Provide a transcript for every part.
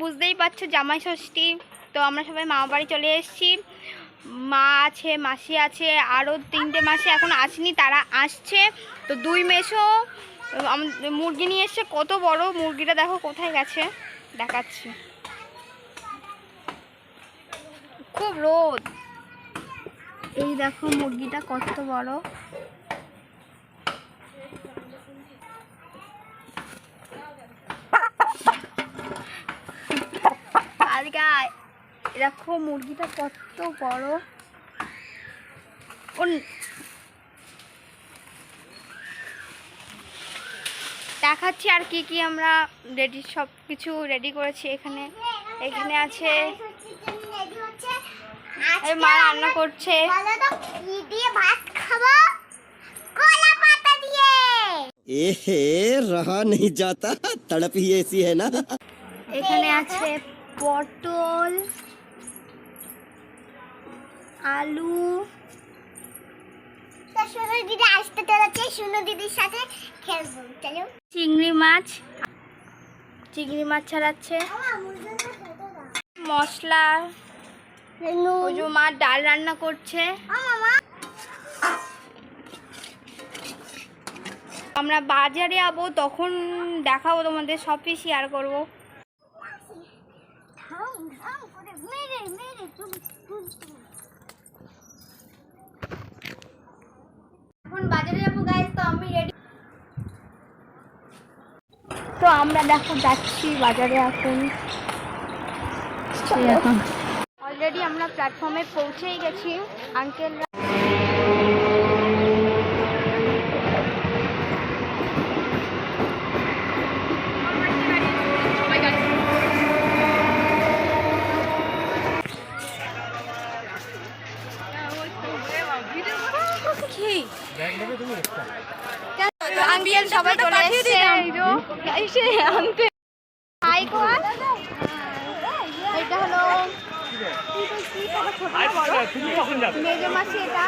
বুঝতেই পারছো জামাই ষষ্ঠী, তো আমরা সবাই মামা বাড়ি চলে এসেছি। মা আছে, মাসি আছে, আরও 3টে মাসি এখন আসেনি, তারা আসছে। তো 2 মেসো মুরগি নিয়ে এসছে, কত বড় মুরগিটা দেখো কোথায় গেছে, দেখাচ্ছি। খুব রোদ, এই দেখো মুরগিটা কত বড়। দেখো মুরগিটা কত বড়। দেখাচ্ছি আর কি কি আমরা রেডি, সব কিছু রেডি করেছি। এখানে আছে মা রান্না করছে। रहा नहीं जाता, तड़प ही ऐसी है ना। এখানে আছে পটল, আলু, চিংড়ি মাছ ছাড়াচ্ছে, মশলা, ওই যে মা ডাল রান্না করছে। আমরা বাজারে যাবো, তখন দেখাবো তোমাদের, সবই শেয়ার করবো। এখন বাজারে যাবো গাইস, তো আমি রেডি। তো আমরা দেখো যাচ্ছি বাজারে এখন। অলরেডি আমরা প্ল্যাটফর্মে পৌঁছেই গেছি। আঙ্কেলরা আঙ্কেল সবাই চলে এসেছে আনতে। হাই কোয়া, এটা হলো মেজো মাসি, এটা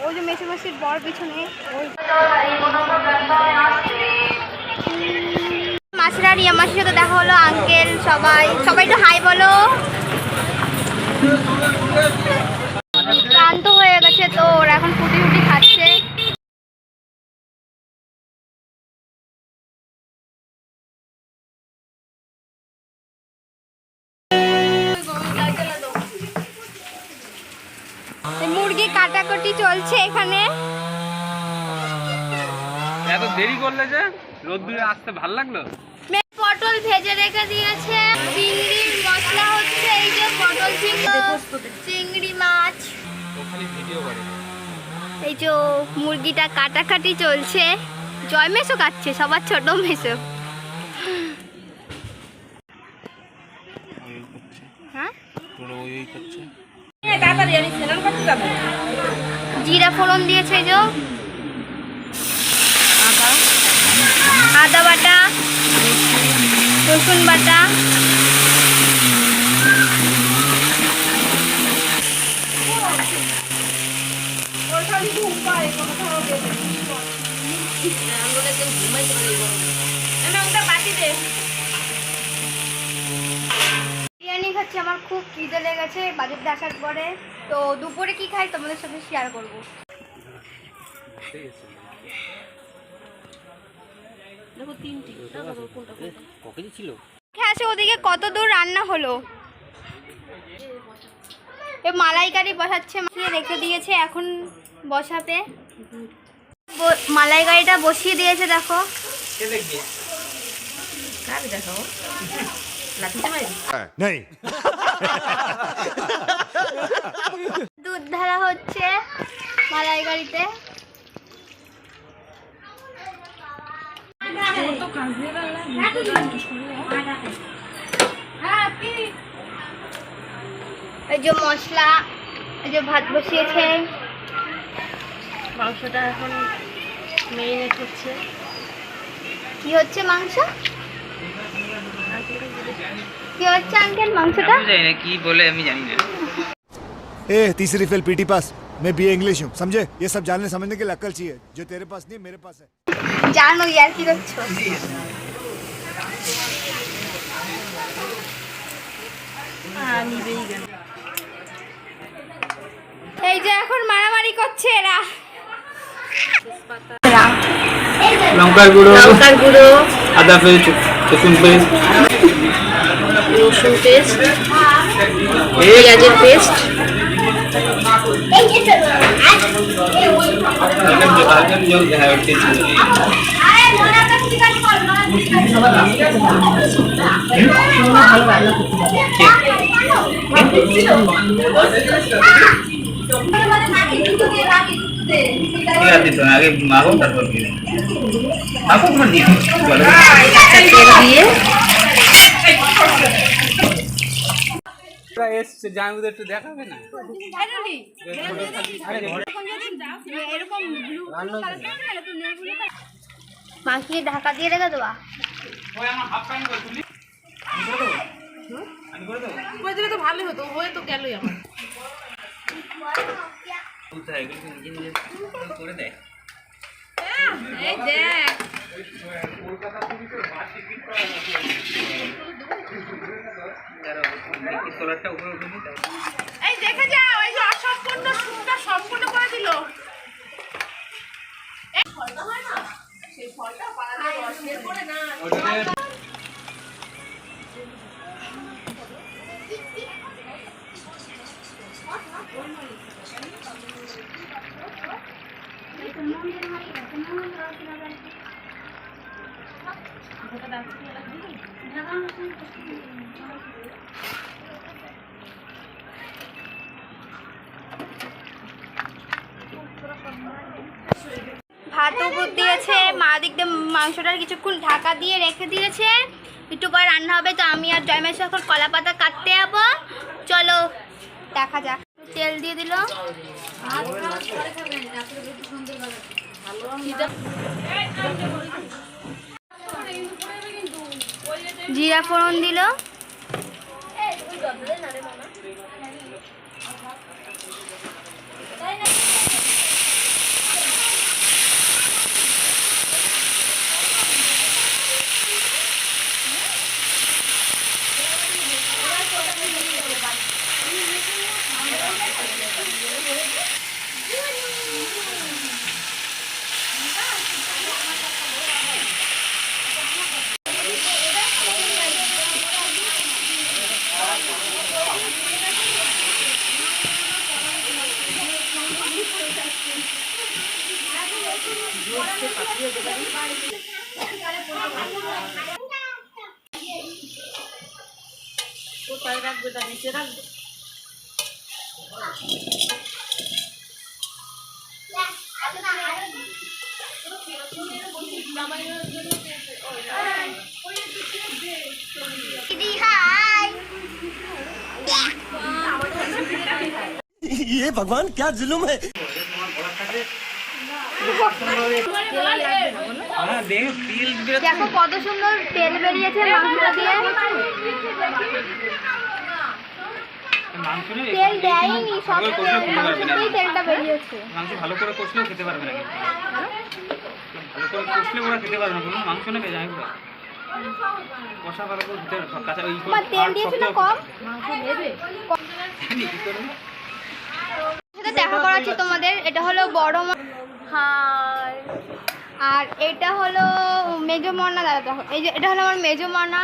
ওই যে মেজো মাসির বর পিছনে মাসিরা। রিয়া মাসির সাথে দেখা হলো। আঙ্কেল সবাই একটু হাই বলো। ক্লান্ত হয়ে গেছে, তো ওরা এখন ফুটি খাচ্ছে। মুরগি কাটাকুটি চলছে এখানে। এত দেরি করলে যে, রোদ্দুরে আসতে ভালো লাগলো। পটল ভেজে রেখে দিয়েছে, চিংড়ির মশলা হচ্ছে, এই যে পটল চিংড়ি মাছ, এই যে মুরগিটা কাটাকাটি চলছে। জয় মেসো কাটছে, সবার ছোট মেসো। হ্যাঁ, জিরা ফোড়ন দিয়েছে, যে আদা বাটা, রসুন বাটা, বিরিয়ানি খাচ্ছি। আমার খুব খিদে লেগেছে বাজারে আসার পরে। তো দুপুরে কি খাই তোমাদের সাথে শেয়ার করবো। ওদিকে কত দূর রান্না হলো। মালাইকারি বসাচ্ছে, মাখিয়ে রেখে দিয়েছে, এখন বসাতে। মালাইকারিটা বসিয়ে দিয়েছে, দেখো। দুধ ঢালা হচ্ছে মালাইকারিতে। এই যে মশলা, এই যে ভাত বসিয়েছে, মাংসটা এখন মেরিনেট হচ্ছে। কি হচ্ছে মাংস? কি হচ্ছে আঙ্কেল মাংসটা? কি বলে আমি জানি না। ए तीसरी फेल पीटी पास, मैं बीए इंग्लिश हूँ, समझे? ये सब जानने समझने की अक्ल चाहिए, जो तेरे पास नहीं मेरे पास है। জানো ইয়ার কি করছো? এই যে এখন মারামারি করছে এরা। লঙ্কার গুঁড়ো, আদা পেস্ট, রসুন পেস্ট, পেঁয়াজের পেস্ট, আগে মাখো তারপর দিয়ে মাখো তোমার দিয়ে তেল দিয়ে এসছে জামাইদের একটু দেখাবে না? মাখিয়ে ঢাকা দিয়ে রেখে দেওয়া। ওই আমার হাফ প্যান্ট করে তুলি আমি করে দেবো করে দিলে তো ভালোই হতো, হয়ে তো গেলই আমার। কোথায় এগুলো নিজে নিজে করে দেয়। এই দেখ তোলারটা উপরে উঠে নিতে এই দেখে যাও, এই যে অসম্পূর্ণ শুটটা সম্পূর্ণ করে দিল। এই ফলটা হয় না, সেই ফলটা পাড়া দিয়ে রস বের করে না। ভাতও উপর দিয়েছে, মা দিক দিয়ে মাংসটা কিছুক্ষণ ঢাকা দিয়ে রেখে দিয়েছে, একটু পরে রান্না হবে। তো আমি আর জয়মেশ এখন কলা পাতা কাটতে যাবো, চলো দেখা যাক। তেল দিয়ে দিল, জিরা ফোড়ন দিল, কোথায় রাখবে, তার নিচে রাখবে। ये भगवान क्या जुलुम है। হ্যাঁ দেখ তেল দেখো কত সুন্দর তেল বেরিয়েছে মাংসটা দিয়ে। মাংস নেই তেল দেয়নি, সব মাংসতেই তেলটা বেরিয়েছে। মাংস ভালো করে কষলেও খেতে পারবে না কিন্তু। ভালো করে কষলে ওরা খেতে পারবে না, কোনো মাংস নেবে যাই পুরো কষা ভালো করে খেতে পারবে কাঁচা ওই তোমার তেল দিয়েছো না কম? কি করবে সাথে দেখা করাচ্ছি তোমাদের। এটা হলো বড় হাই, আর এটা হলো মেজো মনা। দাদা দেখো, এই যে এটা হলো আমার মেজো মনা,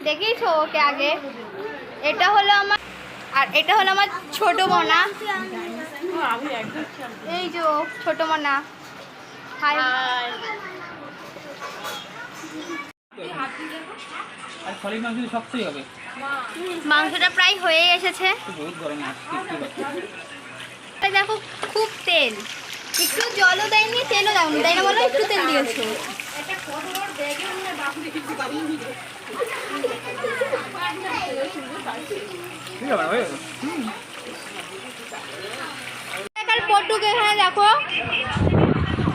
দেখেইছো ওকে আগে। এটা হলো আমার, আর এটা হলো আমার ছোট মনা, এই যে ছোট মনা। হাই, আর খলি মাংস শক্তই হবে। মাংসটা প্রায় হয়ে এসেছে। বহুত গরমে আসছে দেখো খুব তেল, একটু জলও দেয়নি, তেলও দেয়নি, তাই না বলো? একটু তেল দিয়েছো। পটুক এখানে দেখো,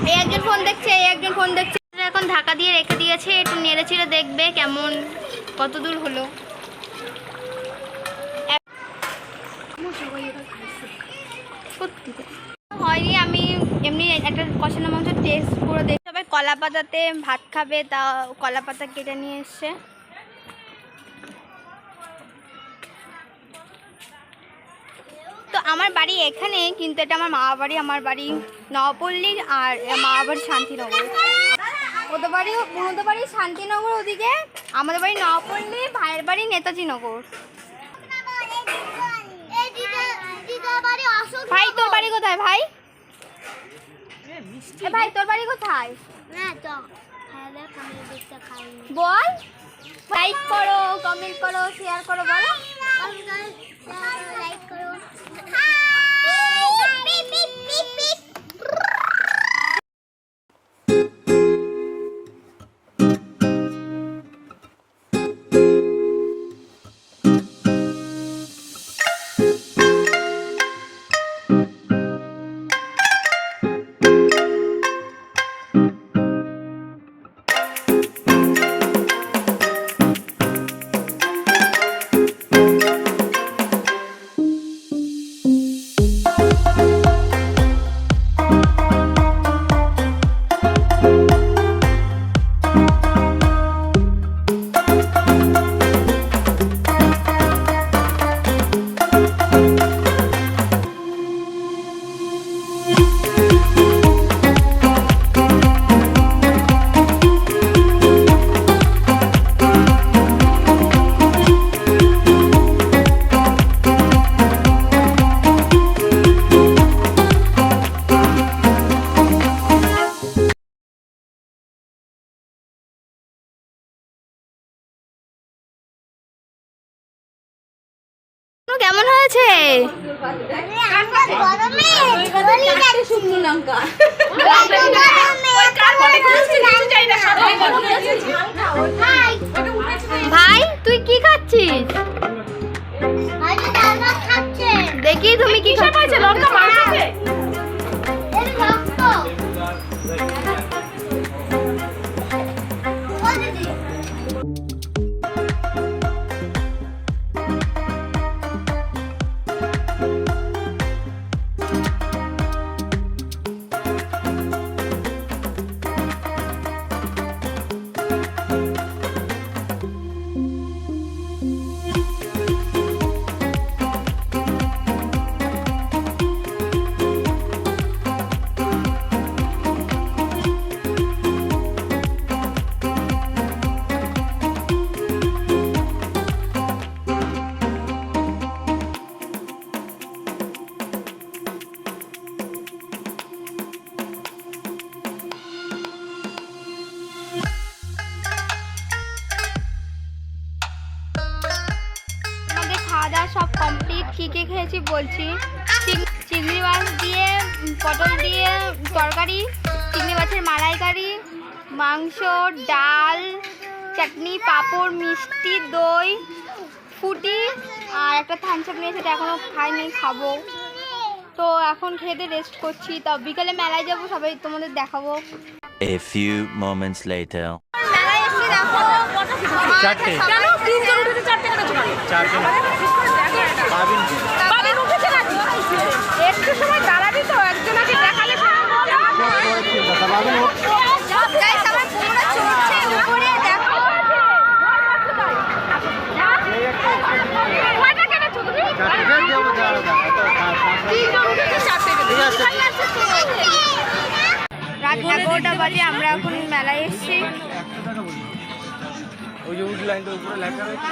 এই একজন ফোন দেখছে, এই একজন ফোন দেখছে। এখন ঢাকা দিয়ে রেখে দিয়েছে, একটু নেড়ে চেড়ে দেখবে কেমন কত দূর হলো। হয়নি, আমি এমনি একটা কষানো মাংস টেস্ট পুরো দেখ। সবাই কলা পাতাতে ভাত খাবে, তা কলা পাতা কেটে নিয়ে এসছে। আমার বাড়ি এখানে, কিন্তু এটা আমার মামা বাড়ি। আমার বাড়ি নবপল্লী আর মামা বাড়ি শান্তিনগর। ওদের বাড়ি শান্তিনগর ওদিকে, আমাদের বাড়ি নবপল্লী, ভাইয়ের বাড়ি নেতাজি নগর। ভাই তোর বাড়ি কোথায় ভাই? ভাই তোর বাড়ি কোথায় বল? লাইক করো, কমেন্ট করো, শেয়ার করো, বলো। লাইক করো। কেমন হয়েছে? ভাই তুই কি খাচ্ছিস? দেখি তুমি কি খাচ্ছিস? লঙ্কা মাখাচ্ছে। খাওয়া দাওয়া সব কমপ্লিট। কী কী খেয়েছি বলছি। চিংড়ি মাছ দিয়ে পটল দিয়ে তরকারি, চিংড়ি মাছের মালাইকারি, মাংস, ডাল, চাটনি, পাঁপড়, মিষ্টি, দই, ফুটি আর একটা থামস আপ নিয়ে, সেটা এখনও খাইনি, খাবো। তো এখন খেতে রেস্ট করছি। তা বিকালে মেলায় যাবো, সবাই তোমাদের দেখাবো। A few moments later. মেলায় এসে দেখো চারটে চারজন একটু সময় দাঁড়াবি তো, একজনকে দেখালে Guys, আমার পুরো চড়ছে উপরে, দেখো। রাত 11টা বাজে, আমরা এখন মেলায় এসেছি। ওই যে উড লাইনটা উপরে লেখা রয়েছে।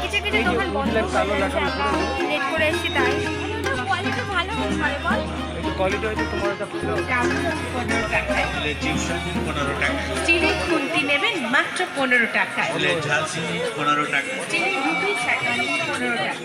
কিছু কিছু দোকান বন্ধ করে দিয়েছে, আমরা লেট করে এসেছি তাই। কোয়ালিটি ভালো করে বল। একটু কোয়ালিটি হয়তো তোমার একটা চিনি খুন্তি নেবেন মাত্র 15 টাকা। চিনি রুটি 15 টাকা।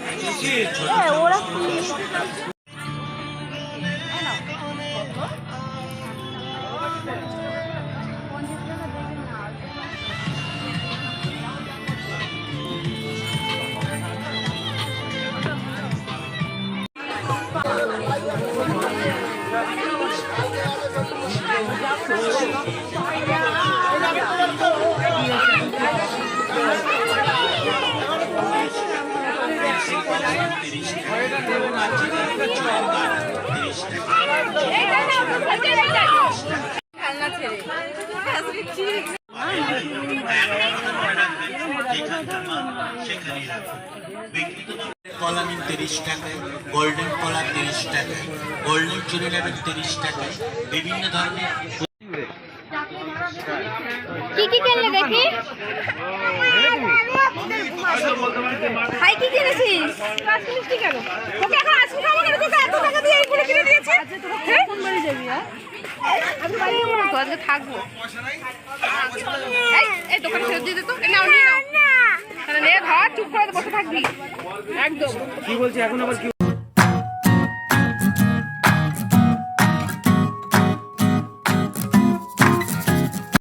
খেলনা ছেড়ে কলা নিন 30 টাকায়, গোল্ডেন কলা 30 টাকায়, গোল্ডেন চিনি নেবেন 30 টাকায়, বিভিন্ন ধরনের কি কি কিনলে দেখি? ভাই কি কিনেছিস? মিষ্টি কেন? ওকে এখন আইসক্রিম খাবো কেন? তোকে এত টাকা দিয়ে এইগুলো কিনে দিয়েছে? হ্যাঁ? কোন বাড়ি যাবি? আমি বাড়ি যাবো না তো, আজকে থাকবো। এই দোকানে ফেরত দিয়ে দে তো। নাও নিয়ে নাও। তাহলে নে ধর, চুপ করে বসে থাকবি একদম। কি বলছি এখন আবার কি